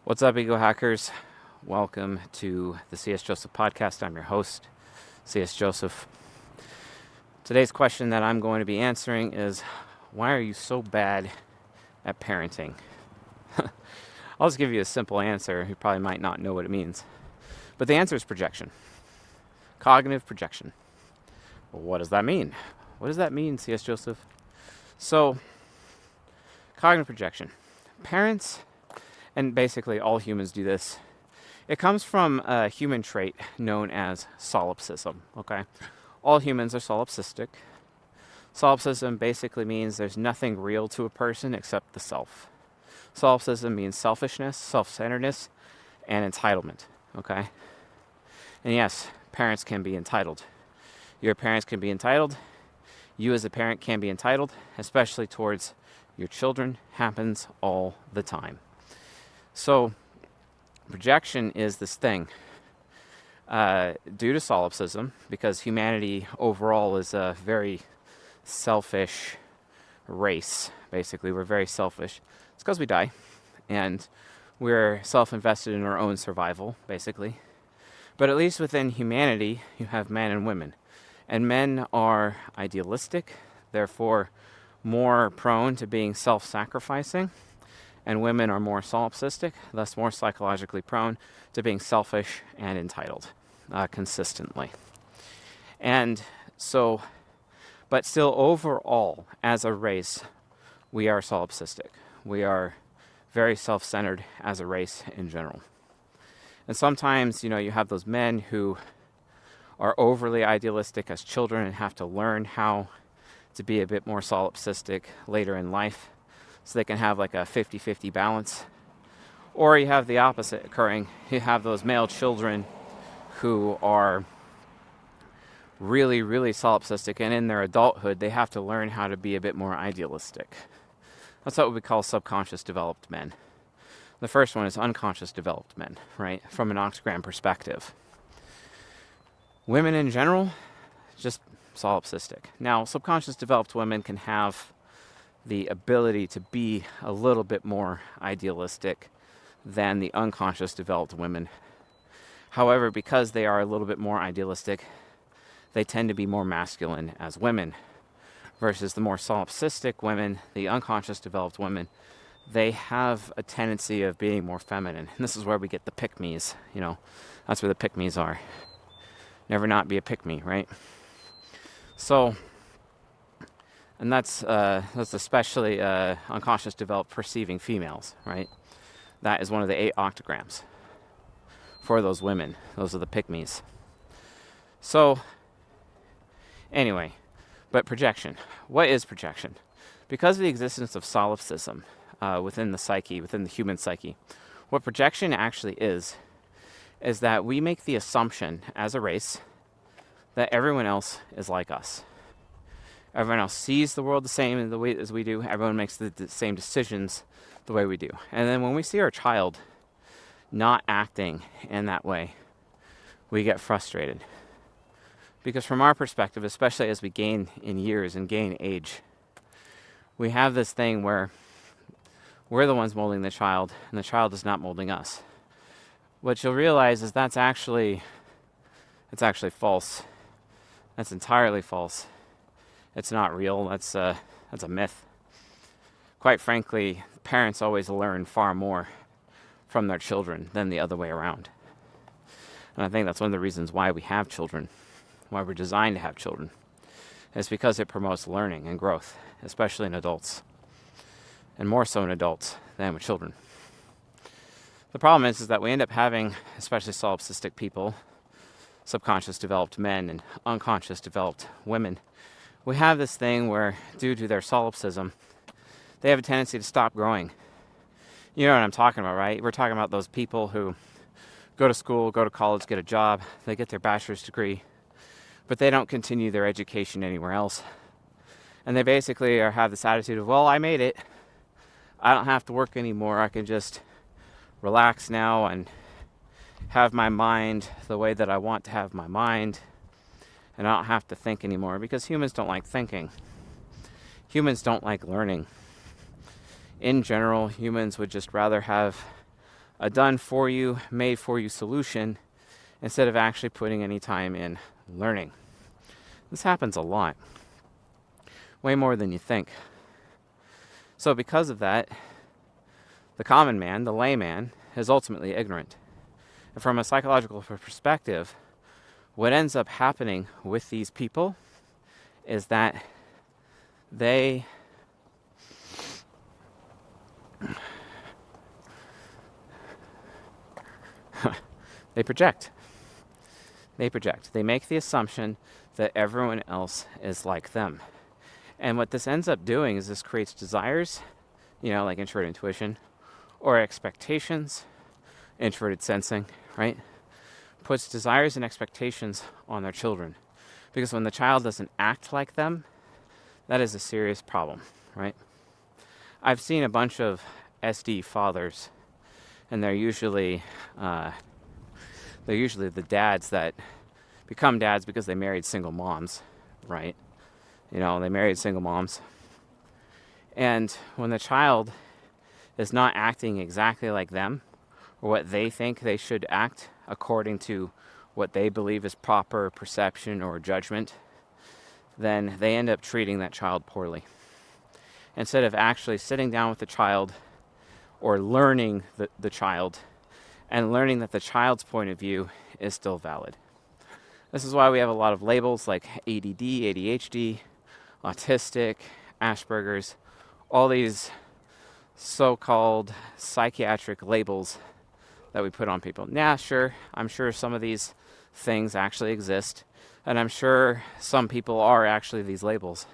What's up, Ego Hackers? Welcome to the C.S. Joseph podcast. I'm your host, C.S. Joseph. Today's question that I'm going to be answering is, why are you so bad at parenting? I'll just give you a simple answer. You probably might not know what it means. But the answer is projection. Cognitive projection. Well, what does that mean? What does that mean, C.S. Joseph? So, cognitive projection. Parents, and basically all humans do this, it comes from a human trait known as solipsism, okay? All humans are solipsistic. Solipsism basically means there's nothing real to a person except the self. Solipsism means selfishness, self-centeredness, and entitlement, okay? And yes, parents can be entitled. Your parents can be entitled. You as a parent can be entitled, especially towards your children. Happens all the time. So, projection is this thing due to solipsism, because humanity overall is a very selfish race. Basically, we're very selfish. It's because we die, and we're self-invested in our own survival, basically. But at least within humanity, you have men and women. And men are idealistic, therefore more prone to being self-sacrificing. And women are more solipsistic, thus more psychologically prone to being selfish and entitled consistently. And so, but still overall, as a race, we are solipsistic. We are very self-centered as a race in general. And sometimes, you have those men who are overly idealistic as children and have to learn how to be a bit more solipsistic later in life, so they can have like a 50-50 balance. Or you have the opposite occurring. You have those male children who are really, really solipsistic, and in their adulthood, they have to learn how to be a bit more idealistic. That's what we call subconscious developed men. The first one is unconscious developed men, right? From an Octagram perspective. Women in general, just solipsistic. Now, subconscious developed women can have the ability to be a little bit more idealistic than the unconscious developed women. However, because they are a little bit more idealistic, they tend to be more masculine as women, versus the more solipsistic women, the unconscious developed women, they have a tendency of being more feminine. And this is where we get the pick-me's, that's where the pick-me's are. Never not be a pick-me, right? So, and that's especially unconscious developed perceiving females, right? That is one of the 8 octagrams for those women. Those are the pick-me's. So, anyway, but projection. What is projection? Because of the existence of solipsism within the psyche, within the human psyche, what projection actually is that we make the assumption as a race that everyone else is like us. Everyone else sees the world the same in the way as we do. Everyone makes the same decisions the way we do. And then when we see our child not acting in that way, we get frustrated. Because from our perspective, especially as we gain in years and gain age, we have this thing where we're the ones molding the child, and the child is not molding us. What you'll realize is it's actually false. That's entirely false. It's not real. That's a myth. Quite frankly, parents always learn far more from their children than the other way around. And I think that's one of the reasons why we have children, why we're designed to have children. It's because it promotes learning and growth, especially in adults. And more so in adults than with children. The problem is that we end up having, especially solipsistic people, subconscious developed men and unconscious developed women, we have this thing where, due to their solipsism, they have a tendency to stop growing. You know what I'm talking about, right? We're talking about those people who go to school, go to college, get a job, they get their bachelor's degree, but they don't continue their education anywhere else. And they basically have this attitude of, well, I made it. I don't have to work anymore. I can just relax now and have my mind the way that I want to have my mind. And I don't have to think anymore, because humans don't like thinking. Humans don't like learning. In general, humans would just rather have a done for you, made for you solution instead of actually putting any time in learning. This happens a lot, way more than you think. So because of that, the common man, the layman, is ultimately ignorant. And from a psychological perspective, what ends up happening with these people is that they project. They project. They make the assumption that everyone else is like them. And what this ends up doing is this creates desires, like introverted intuition, or expectations, introverted sensing, right? Puts desires and expectations on their children. Because when the child doesn't act like them, that is a serious problem, right? I've seen a bunch of SD fathers, and they're usually the dads that become dads because they married single moms, right? They married single moms. And when the child is not acting exactly like them, or what they think they should act according to what they believe is proper perception or judgment, then they end up treating that child poorly. Instead of actually sitting down with the child or learning the child and learning that the child's point of view is still valid. This is why we have a lot of labels like ADD, ADHD, autistic, Asperger's, all these so-called psychiatric labels that we put on people. Yeah, sure, I'm sure some of these things actually exist, and I'm sure some people are actually these labels.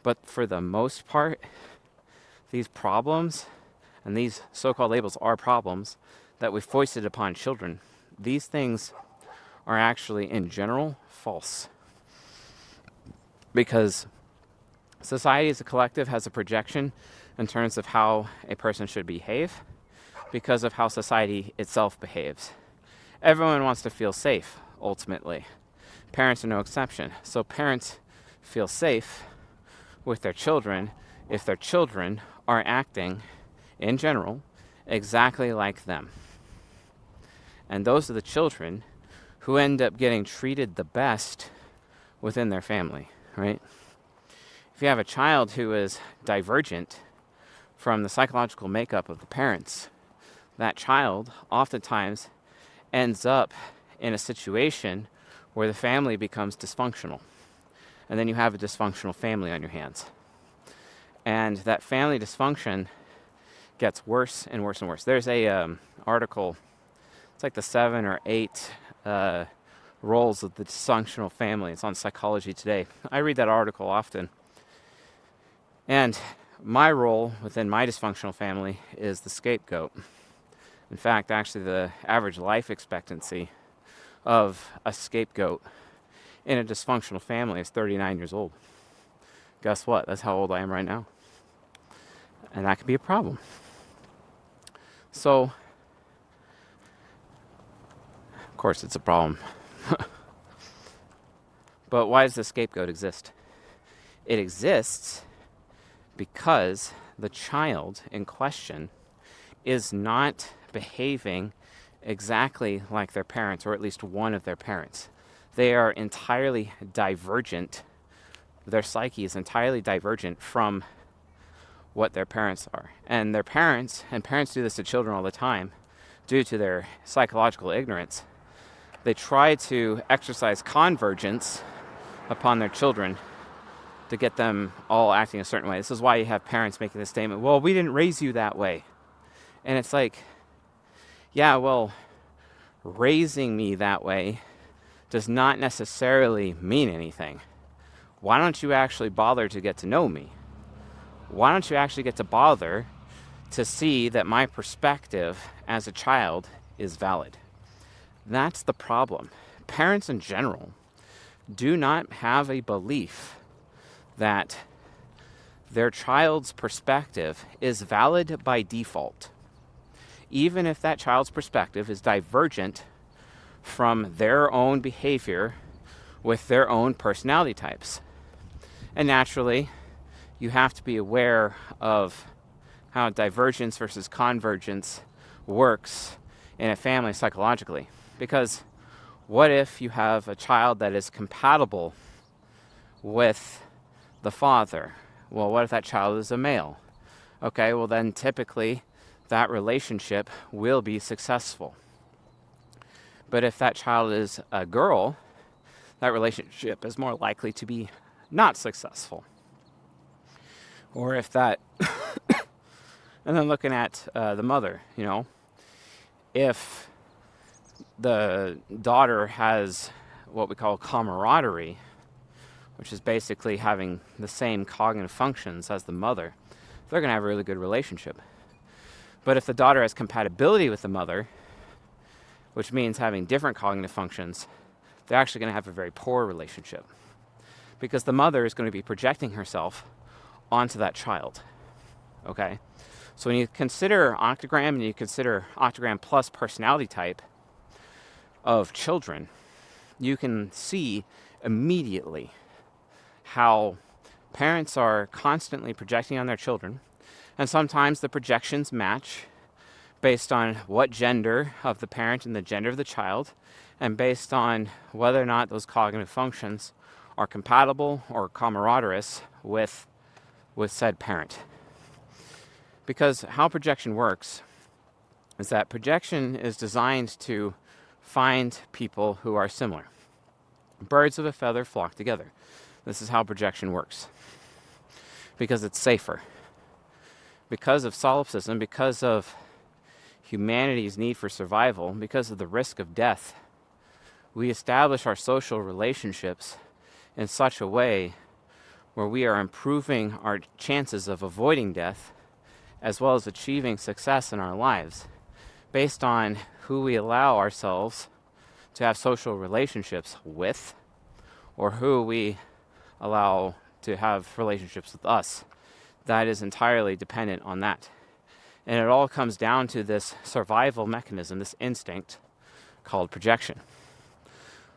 But for the most part, these problems and these so-called labels are problems that we foisted upon children. These things are actually, in general, false. Because society as a collective has a projection in terms of how a person should behave because of how society itself behaves. Everyone wants to feel safe, ultimately. Parents are no exception. So parents feel safe with their children if their children are acting, in general, exactly like them. And those are the children who end up getting treated the best within their family, right? If you have a child who is divergent from the psychological makeup of the parents, that child oftentimes ends up in a situation where the family becomes dysfunctional. And then you have a dysfunctional family on your hands. And that family dysfunction gets worse and worse and worse. There's a article, it's like the 7 or 8 roles of the dysfunctional family. It's on Psychology Today. I read that article often. And my role within my dysfunctional family is the scapegoat. In fact, actually the average life expectancy of a scapegoat in a dysfunctional family is 39 years old. Guess what? That's how old I am right now. And that could be a problem. So, of course it's a problem. But why does the scapegoat exist? It exists because the child in question is not behaving exactly like their parents, or at least one of their parents. They are entirely divergent. Their psyche is entirely divergent from what their parents are. And parents do this to children all the time due to their psychological ignorance. They try to exercise convergence upon their children to get them all acting a certain way. This is why you have parents making this statement, well, we didn't raise you that way. And it's like, yeah, well, raising me that way does not necessarily mean anything. Why don't you actually bother to get to know me? Why don't you actually get to bother to see that my perspective as a child is valid? That's the problem. Parents in general do not have a belief that their child's perspective is valid by default, even if that child's perspective is divergent from their own behavior with their own personality types. And naturally, you have to be aware of how divergence versus convergence works in a family psychologically. Because what if you have a child that is compatible with the father? Well, what if that child is a male? Okay, well then typically that relationship will be successful. But if that child is a girl, that relationship is more likely to be not successful. Or if that, and then looking at the mother, if the daughter has what we call camaraderie, which is basically having the same cognitive functions as the mother, they're going to have a really good relationship. But if the daughter has compatibility with the mother, which means having different cognitive functions, they're actually going to have a very poor relationship. Because the mother is going to be projecting herself onto that child. Okay? So when you consider Octagram and you consider Octagram plus personality type of children, you can see immediately how parents are constantly projecting on their children, and sometimes the projections match based on what gender of the parent and the gender of the child, and based on whether or not those cognitive functions are compatible or camaraderie with said parent. Because how projection works is that projection is designed to find people who are similar. Birds of a feather flock together. This is how projection works. Because it's safer. Because of solipsism, because of humanity's need for survival, because of the risk of death, we establish our social relationships in such a way where we are improving our chances of avoiding death as well as achieving success in our lives based on who we allow ourselves to have social relationships with, or who we allow to have relationships with us. That is entirely dependent on that. And it all comes down to this survival mechanism, this instinct called projection.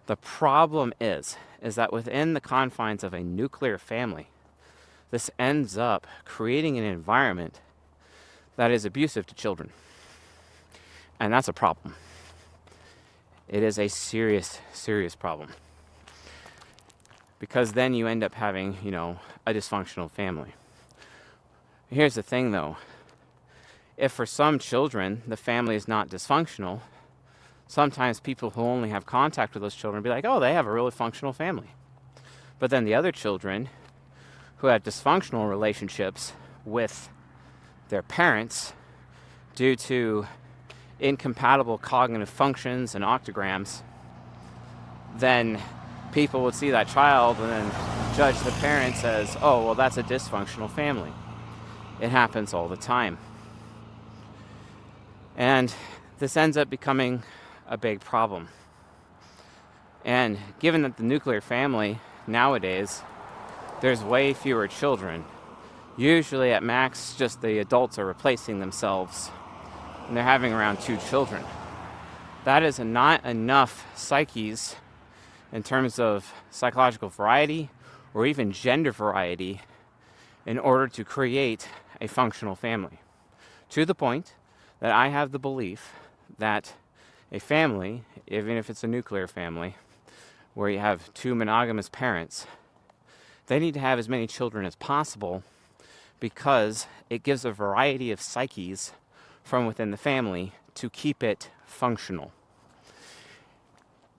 The problem is that within the confines of a nuclear family, this ends up creating an environment that is abusive to children. And that's a problem. It is a serious, serious problem. Because then you end up having, a dysfunctional family. Here's the thing though. If for some children the family is not dysfunctional, sometimes people who only have contact with those children be like, oh, they have a really functional family. But then the other children who have dysfunctional relationships with their parents due to incompatible cognitive functions and octagrams, then people would see that child and then judge the parents as, oh, well, that's a dysfunctional family. It happens all the time. And this ends up becoming a big problem. And given that the nuclear family nowadays, there's way fewer children. Usually at max, just the adults are replacing themselves, and they're having around 2 children. That is not enough psyches in terms of psychological variety or even gender variety in order to create a functional family. To the point that I have the belief that a family, even if it's a nuclear family, where you have 2 monogamous parents, they need to have as many children as possible because it gives a variety of psyches from within the family to keep it functional.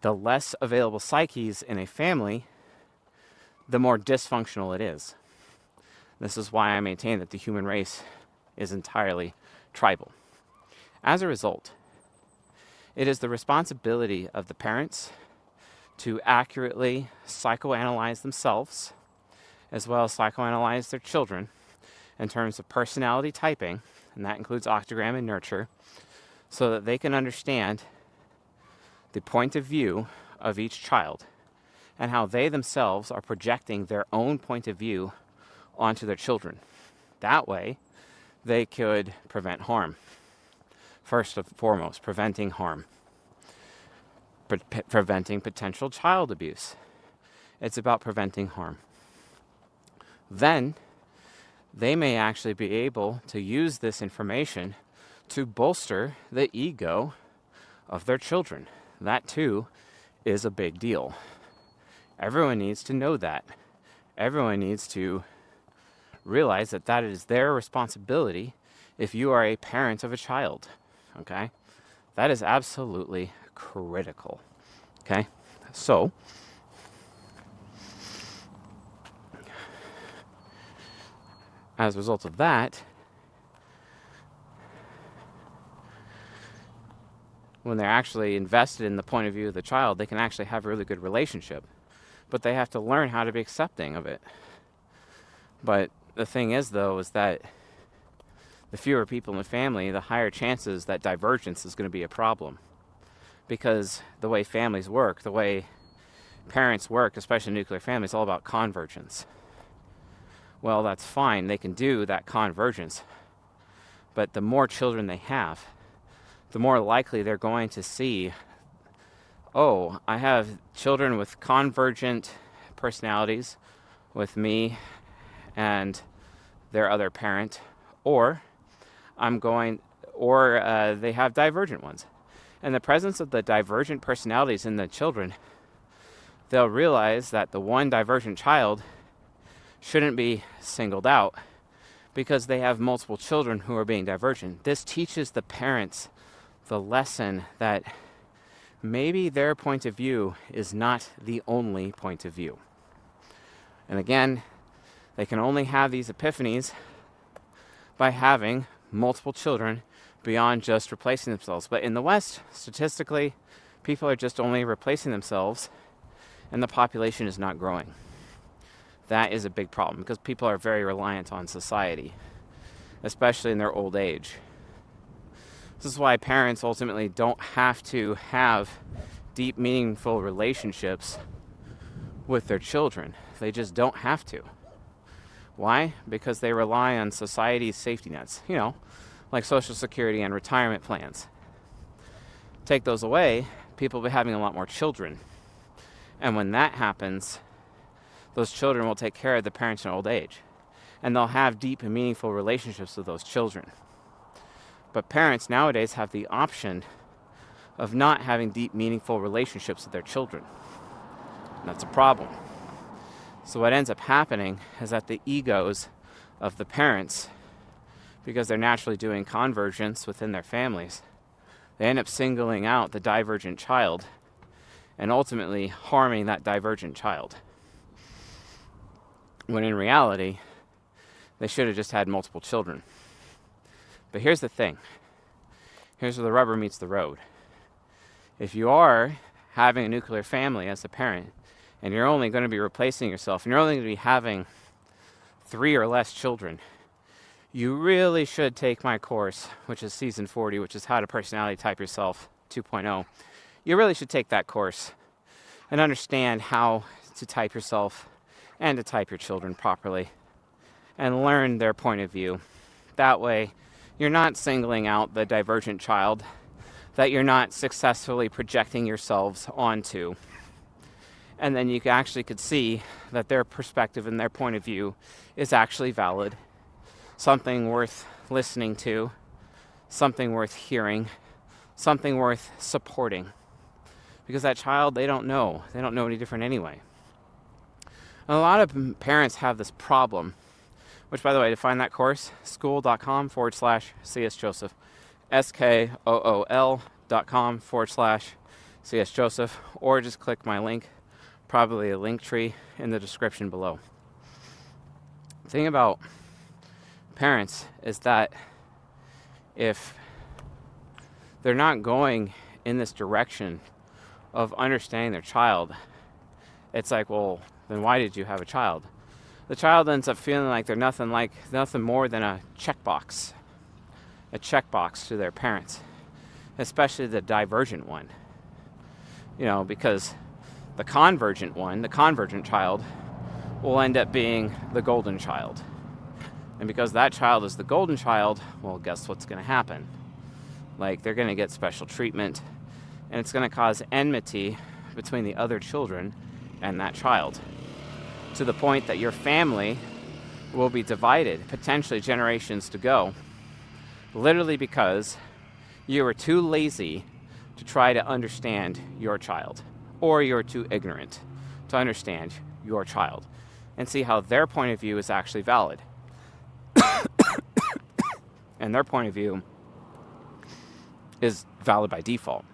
The less available psyches in a family, the more dysfunctional it is. This is why I maintain that the human race is entirely tribal. As a result, it is the responsibility of the parents to accurately psychoanalyze themselves, as well as psychoanalyze their children in terms of personality typing, and that includes octagram and nurture, so that they can understand the point of view of each child and how they themselves are projecting their own point of view onto their children. That way, they could prevent harm. First and foremost, preventing harm. Preventing potential child abuse. It's about preventing harm. Then, they may actually be able to use this information to bolster the ego of their children. That too is a big deal. Everyone needs to know that. Everyone needs to realize that that is their responsibility if you are a parent of a child. Okay? That is absolutely critical. Okay? So, as a result of that, when they're actually invested in the point of view of the child, they can actually have a really good relationship. But they have to learn how to be accepting of it. But the thing is, though, is that the fewer people in the family, the higher chances that divergence is going to be a problem. Because the way families work, the way parents work, especially nuclear families, is all about convergence. Well, that's fine. They can do that convergence. But the more children they have, the more likely they're going to see, oh, I have children with convergent personalities with me and their other parent, or they have divergent ones. In the presence of the divergent personalities in the children, they'll realize that the one divergent child shouldn't be singled out because they have multiple children who are being divergent. This teaches the parents the lesson that maybe their point of view is not the only point of view. And again, they can only have these epiphanies by having multiple children beyond just replacing themselves. But in the West, statistically, people are just only replacing themselves and the population is not growing. That is a big problem because people are very reliant on society, especially in their old age. This is why parents ultimately don't have to have deep, meaningful relationships with their children. They just don't have to. Why? Because they rely on society's safety nets, like Social Security and retirement plans. Take those away, people will be having a lot more children. And when that happens, those children will take care of the parents in old age. And they'll have deep and meaningful relationships with those children. But parents nowadays have the option of not having deep, meaningful relationships with their children. And that's a problem. So what ends up happening is that the egos of the parents, because they're naturally doing convergence within their families, they end up singling out the divergent child and ultimately harming that divergent child. When in reality, they should have just had multiple children. But here's the thing. Here's where the rubber meets the road. If you are having a nuclear family as a parent, and you're only going to be replacing yourself, and you're only going to be having 3 or less children, you really should take my course, which is Season 40, which is How to Personality Type Yourself 2.0. You really should take that course and understand how to type yourself and to type your children properly and learn their point of view. That way, you're not singling out the divergent child that you're not successfully projecting yourselves onto. And then you actually could see that their perspective and their point of view is actually valid, something worth listening to, something worth hearing, something worth supporting. Because that child, they don't know any different anyway. And a lot of parents have this problem, which, by the way, to find that course, school.com/CS Joseph, SKOOL.com/CS Joseph, or just click my link, probably a link tree in the description below. The thing about parents is that if they're not going in this direction of understanding their child, it's like, well, then why did you have a child? The child ends up feeling like they're nothing more than a checkbox to their parents, especially the divergent one. Because the convergent child, will end up being the golden child. And because that child is the golden child, well, guess what's going to happen? Like, they're going to get special treatment, and it's going to cause enmity between the other children and that child, to the point that your family will be divided, potentially generations to go, literally because you were too lazy to try to understand your child, or you're too ignorant to understand your child and see how their point of view is actually valid. And their point of view is valid by default,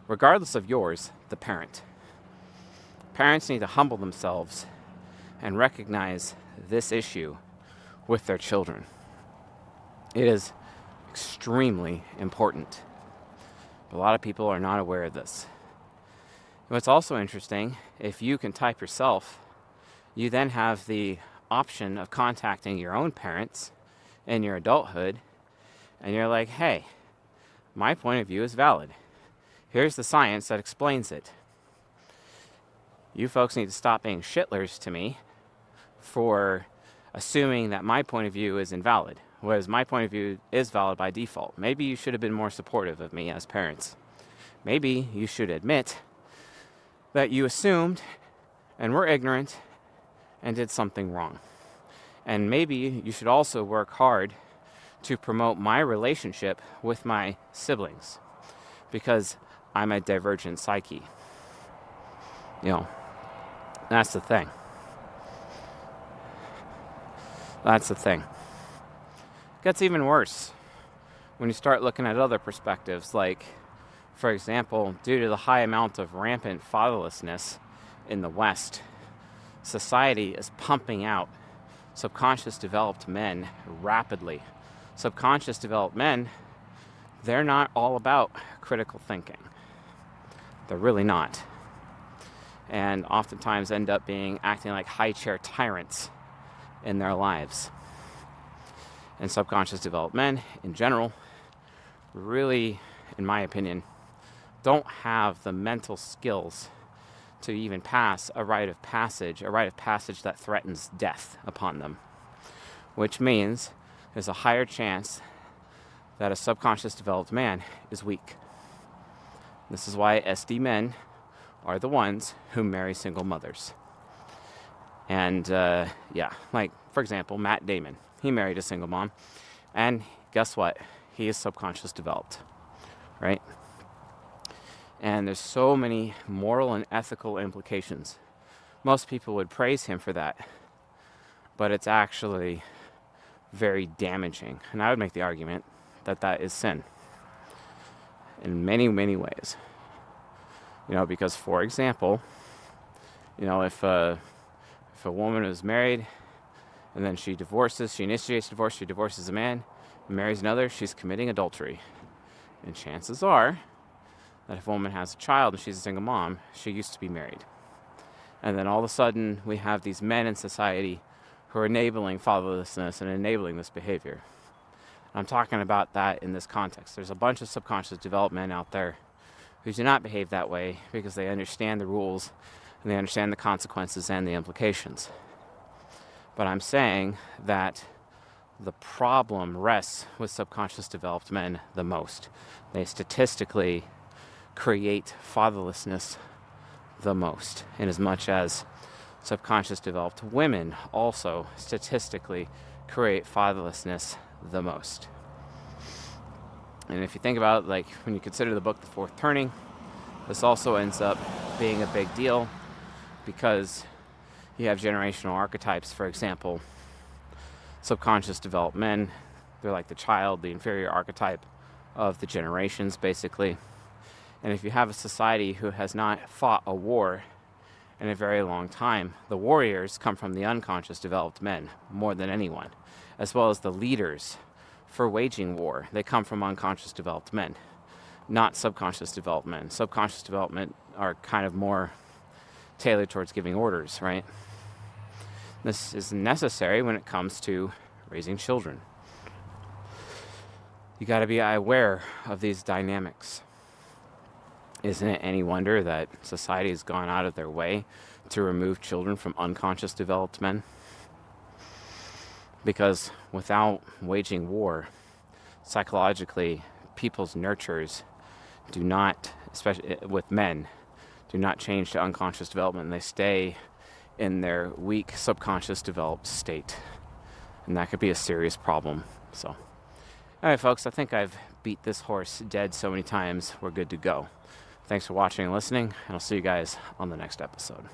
regardless of yours, the parent. Parents need to humble themselves and recognize this issue with their children. It is extremely important. But a lot of people are not aware of this. What's also interesting, if you can type yourself, you then have the option of contacting your own parents in your adulthood, and you're like, hey, my point of view is valid. Here's the science that explains it. You folks need to stop being shitlers to me for assuming that my point of view is invalid, whereas my point of view is valid by default. Maybe you should have been more supportive of me as parents. Maybe you should admit that you assumed and were ignorant and did something wrong. And maybe you should also work hard to promote my relationship with my siblings, because I'm a divergent psyche. That's the thing. That's the thing. It gets even worse when you start looking at other perspectives, like, for example, due to the high amount of rampant fatherlessness in the West, society is pumping out subconscious developed men rapidly. Subconscious developed men, they're not all about critical thinking. They're really not. And oftentimes end up acting like high chair tyrants in their lives. And subconscious developed men, in general, really, in my opinion, don't have the mental skills to even pass a rite of passage that threatens death upon them. Which means there's a higher chance that a subconscious developed man is weak. This is why SD men are the ones who marry single mothers. And like, for example, Matt Damon. He married a single mom. And guess what? He is subconscious developed, right? And there's so many moral and ethical implications. Most people would praise him for that, but it's actually very damaging. And I would make the argument that that is sin in many, many ways. Because, for example, if a woman is married and then she initiates divorce, she divorces a man, and marries another, she's committing adultery. And chances are that if a woman has a child and she's a single mom, she used to be married. And then all of a sudden, we have these men in society who are enabling fatherlessness and enabling this behavior. I'm talking about that in this context. There's a bunch of subconscious developed men out there who do not behave that way because they understand the rules and they understand the consequences and the implications. But I'm saying that the problem rests with subconscious developed men the most. They statistically create fatherlessness the most, in as much as subconscious developed women also statistically create fatherlessness the most. And if you think about it, like when you consider the book The Fourth Turning, this also ends up being a big deal because you have generational archetypes. For example, subconscious developed men, they're like the child, the inferior archetype of the generations, basically. And if you have a society who has not fought a war in a very long time, the warriors come from the unconscious developed men more than anyone, as well as the leaders for waging war. They come from unconscious developed men, not subconscious developed men. Subconscious development are kind of more tailored towards giving orders, right? This is necessary when it comes to raising children. You got to be aware of these dynamics. Isn't it any wonder that society has gone out of their way to remove children from unconscious developed men? Because without waging war, psychologically, people's nurtures do not, especially with men, do not change to unconscious development. They stay in their weak subconscious developed state. And that could be a serious problem. So All right, folks, I think I've beat this horse dead so many times, we're good to go. Thanks for watching and listening, and I'll see you guys on the next episode.